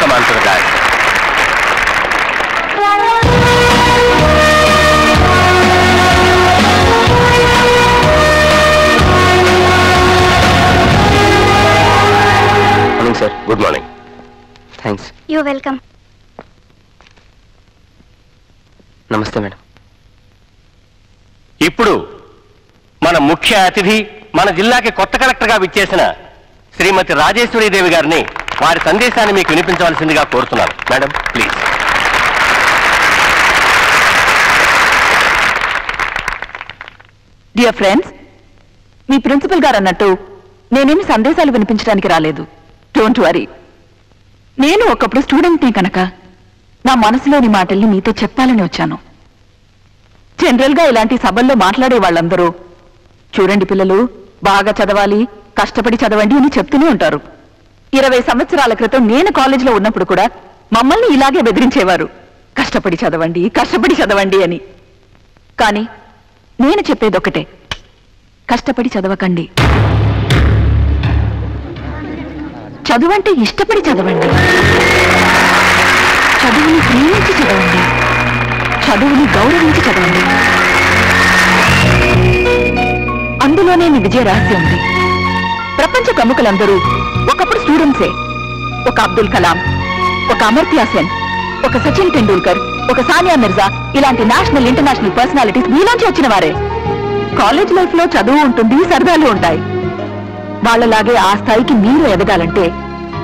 Come on to the guys. Morning, sir. Good morning. Thanks. You're welcome. నమస్తే madam. ఇప్పుడు మన ముఖ్య అతిథి మన జిల్లాకి కొత్త కలెక్టర్గా విచ్చేసిన శ్రీమతి రాజేశ్వరీదేవి గారిని వారి సందేశాన్ని మీకు వినిపించవలసిందిగా కోరుతున్నాను. Madam please. డియర్ ఫ్రెండ్స్, మీ ప్రిన్సిపల్ గారు అన్నట్టు నేనేమి సందేశాలు వినిపించడానికి రాలేదు. Don't worry. నేను ఒకప్పుడు స్టూడెంట్ని కనుక నా మనసులోని మాటల్ని మీతో చెప్పాలని వచ్చాను. జనరల్గా ఇలాంటి సభల్లో మాట్లాడే వాళ్ళందరూ చూడండి పిల్లలు, బాగా చదవాలి, కష్టపడి చదవండి అని చెప్తూనే ఉంటారు. 20 సంవత్సరాల క్రితం నేను కాలేజీలో ఉన్నప్పుడు కూడా మమ్మల్ని ఇలాగే బెదిరించేవారు, కష్టపడి చదవండి, కష్టపడి చదవండి అని. కానీ నేను చెప్పేది ఒకటే, కష్టపడి చదవకండి. చదువంటే ఇష్టపడి చదవండి. చదువుని ప్రేమించి చదవండి. చదువుని గౌరవించి చదవండి. అందులోనే మీ విజయ రహస్యం ఉంది. ప్రపంచ ప్రముఖులందరూ ఒకప్పుడు స్టూడెంట్సే. ఒక అబ్దుల్ కలాం, ఒక అమర్త్య సెన్, ఒక సచిన్ టెండూల్కర్, ఒక సానియా మిర్జా ఇలాంటి నేషనల్ ఇంటర్నేషనల్ పర్సనాలిటీస్ మీలోంచి వచ్చిన వారే. కాలేజ్ లైఫ్ లో చదువు ఉంటుంది, సరదాలు ఉంటాయి. వాళ్లలాగే ఆ స్థాయికి మీరు ఎదగాలంటే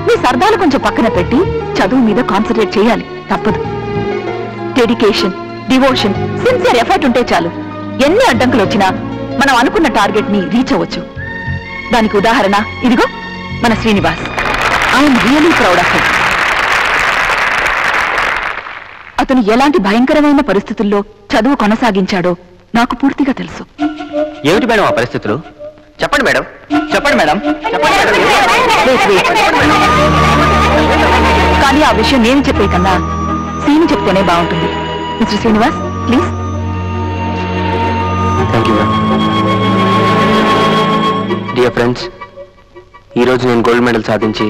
మీ సరదాలు కొంచెం పక్కన పెట్టి చదువు మీద కాన్సన్ట్రేట్ చేయాలి. తప్పదు. డెడికేషన్, డివోషన్, సిన్సియర్ ఎఫర్ట్ ఉంటే చాలు. ఎన్ని అడ్డంకులు వచ్చినా మనం అనుకున్న టార్గెట్ ని రీచ్ అవ్వచ్చు. దానికి ఉదాహరణ ఇదిగో మన Srinivas. I'm really proud of him. అతను ఎలాంటి భయంకరమైన పరిస్థితుల్లో చదువు కొనసాగించాడో నాకు పూర్తిగా తెలుసు. ఏమిటి మేడం ఆ పరిస్థితులు? చెప్పండి మేడం, చెప్పండి మేడం, చెప్పండి మేడం. కానీ ఆ విషయం నేను చెప్పే కన్నా శ్రీని చెప్తేనే బాగుంటుంది. Mister Srinivas please. Thank you madam. Dear friends, ఈరోజు నేను గోల్డ్ మెడల్ సాధించి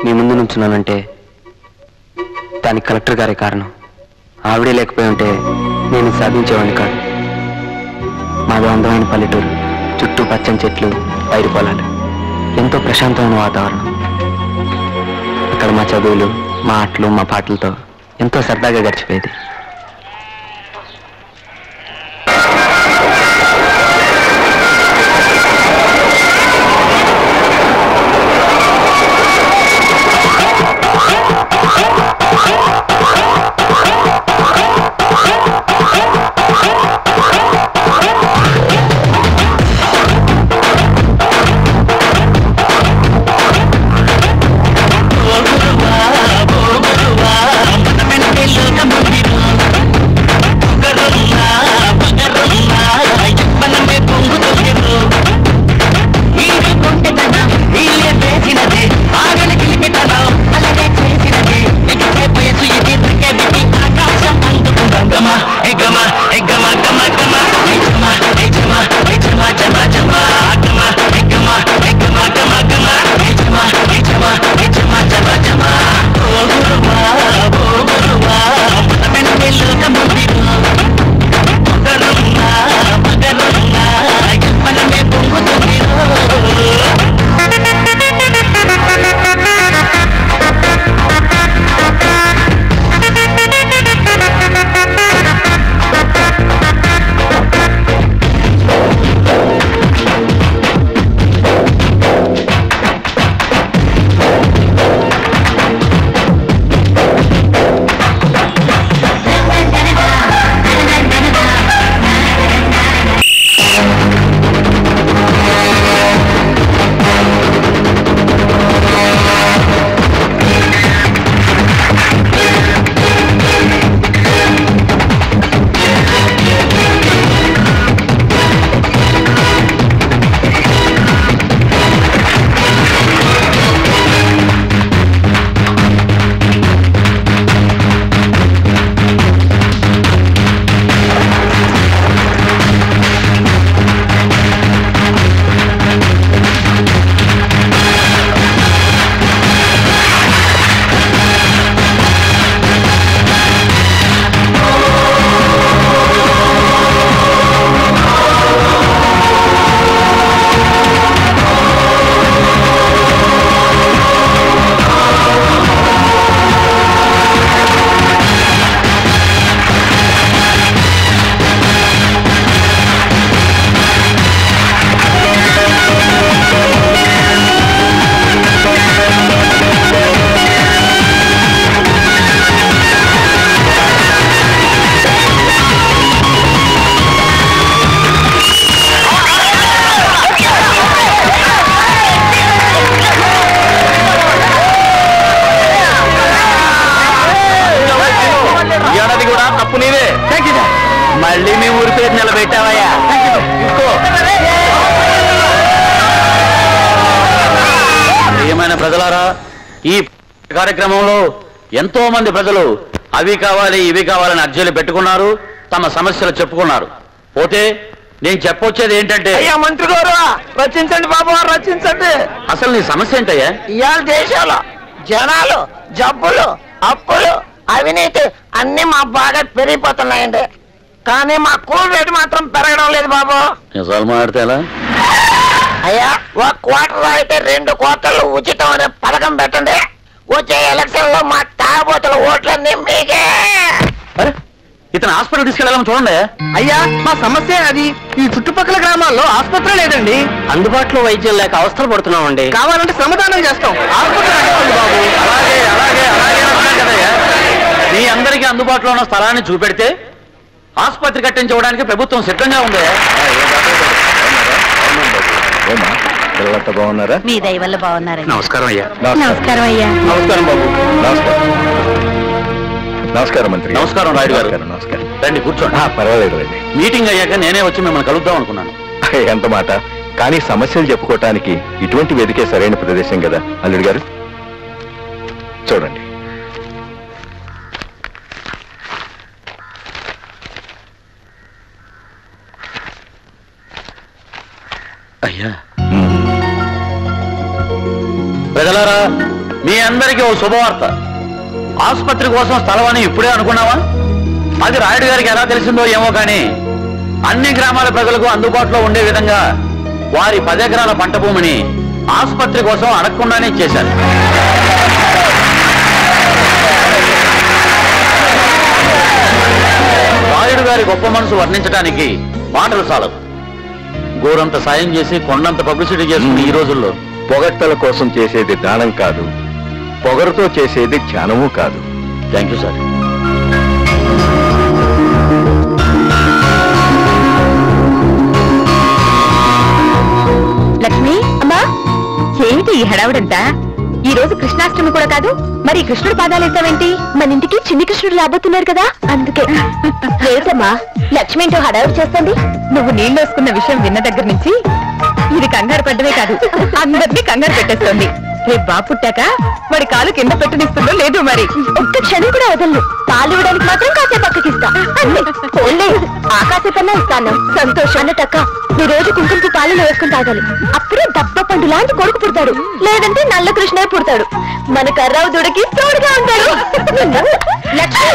మీ ముందు నుంచున్నానంటే దానికి కలెక్టర్ గారే కారణం. ఆవిడే లేకపోయి ఉంటే నేను సాధించేవాడిని కాదు. మాది అందమైన పల్లెటూరు, చుట్టూ పచ్చని చెట్లు, పైరు పొలాలు, ఎంతో ప్రశాంతమైన వాతావరణం. అక్కడ మా చదువులు, మా ఆటలు, మా పాటలతో ఎంతో సరదాగా గడిచిపోయేది. Come on, పెట్టావయ్యా. ప్రియమైన ప్రజలారా, ఈ కార్యక్రమంలో ఎంతో మంది ప్రజలు అవి కావాలి ఇవి కావాలని అర్జీలు పెట్టుకున్నారు, తమ సమస్యలు చెప్పుకున్నారు. పోతే నేను చెప్పొచ్చేది ఏంటంటే, అయ్యా మంత్రి గారు రచించండి బాబు, రచించండి. అసలు నీ సమస్య ఏంటయ్యా? ఇవాళ దేశంలో జనాలు జబ్బులు అప్పులు అవినీతి అన్ని మా బాగా పెరిగిపోతున్నాయండి. కానీ మా కూల్ రేటు మాత్రం పెరగడం లేదు బాబు. నిజాలు మాట్లాడితే ఎలా? అయ్యా ఒక క్వార్టర్ అయితే 2 క్వార్టర్లు ఉచితం అనే పథకం పెట్టండి. వచ్చే ఎలక్షన్ లో మా తాగబోతుల ఓట్లన్నీ మీకే. అరే, ఇతను హాస్పిటల్ తీసుకెళ్ళాలని చూడండి. అయ్యా మా సమస్య అది. ఈ చుట్టుపక్కల గ్రామాల్లో ఆసుపత్రి లేదండి. అందుబాటులో వైద్యం లేక అవస్థలు పడుతున్నామండి. కావాలంటే శ్రమదానం చేస్తాం. ఆసుపత్రి బాబు. అలాగే అలాగే అలాగే అంటున్నాను కదయ్యా. మీ అందరికీ అందుబాటులో ఉన్న స్థలాన్ని చూపెడితే ఆసుపత్రి కట్టించుకోవడానికి ప్రభుత్వం సిద్ధంగా ఉంది. పిల్లలంతా బాగున్నారా? మీ దయ వల్ల బాగున్నారండి. నమస్కారం అయ్యా. నమస్కారం అయ్యా. నమస్కారం బాబు. నమస్కారం మంత్రి. నమస్కారం రాయుడు గారు. నమస్కారం. రండి కూర్చోండి. పర్వాలేదు రండి. మీటింగ్ అయ్యాక నేనే వచ్చి మిమ్మల్ని కలుద్దాం అనుకున్నాను. ఎంత మాట. కానీ సమస్యలు చెప్పుకోవటానికి ఇటువంటి వేదికే సరైన ప్రదేశం కదా అల్లుడు గారు. చూడండి, అయ్యా ప్రజలారా, మీ అందరికీ ఓ శుభవార్త. ఆసుపత్రి కోసం స్థలం అని ఇప్పుడే అనుకున్నావా? అది రాయుడు గారికి ఎలా తెలిసిందో ఏమో కానీ అన్ని గ్రామాల ప్రజలకు అందుబాటులో ఉండే విధంగా వారి 10 ఎకరాల పంట భూమిని ఆసుపత్రి కోసం అడగకుండానే ఇచ్చేశారు. రాయుడు గారి గొప్ప మనసు వర్ణించడానికి మాటలు చాలవు. గోరంత సాయం చేసి కొండంత పబ్లిసిటీ చేస్తుంది ఈ రోజుల్లో. పొగట్టల కోసం చేసేది దానం కాదు, పొగరుతో చేసేది ధ్యానము కాదు. Thank you sir. లక్ష్మి అమ్మా, ఏమిటి ఈ హడావుడంతా? ఈ రోజు కృష్ణాష్టమి కూడా కాదు, మరి కృష్ణుడు పాదాలు వేస్తావేంటి? మన ఇంటికి చిన్ని కృష్ణుడు రాబోతున్నారు కదా, అందుకే. లేదమ్మా, లక్ష్మి ఏంటో హడావుడు చేస్తుంది. నువ్వు నీళ్ళు వేసుకున్న విషయం విన్న దగ్గర నుంచి ఇది కంగారు పడ్డమే కాదు, అందరినీ కంగారు పెట్టేస్తోంది. రేపు బాబు పుట్టాక వాడి కాలు కింద పెట్టనిస్తుందో లేదు మరి. ఒక్క క్షణం కూడా వదలను. పాలు ఇవ్వడానికి మాత్రం కాసేపు పక్కకిస్తా. ఆ కాసేపన్నా ఇస్తాను. సంతోషం అన్నట్టక్క, ఈ రోజు కుంకుమకు పాలు వేసుకుని తాగాలి. అప్పుడే దబ్బ పండు లాంటి కొడుకు పుడతాడు, లేదంటే నల్ల కృష్ణే పుడతాడు. మన కర్రావు దుడికి తోడుగా ఉంటాడు. లక్ష్మి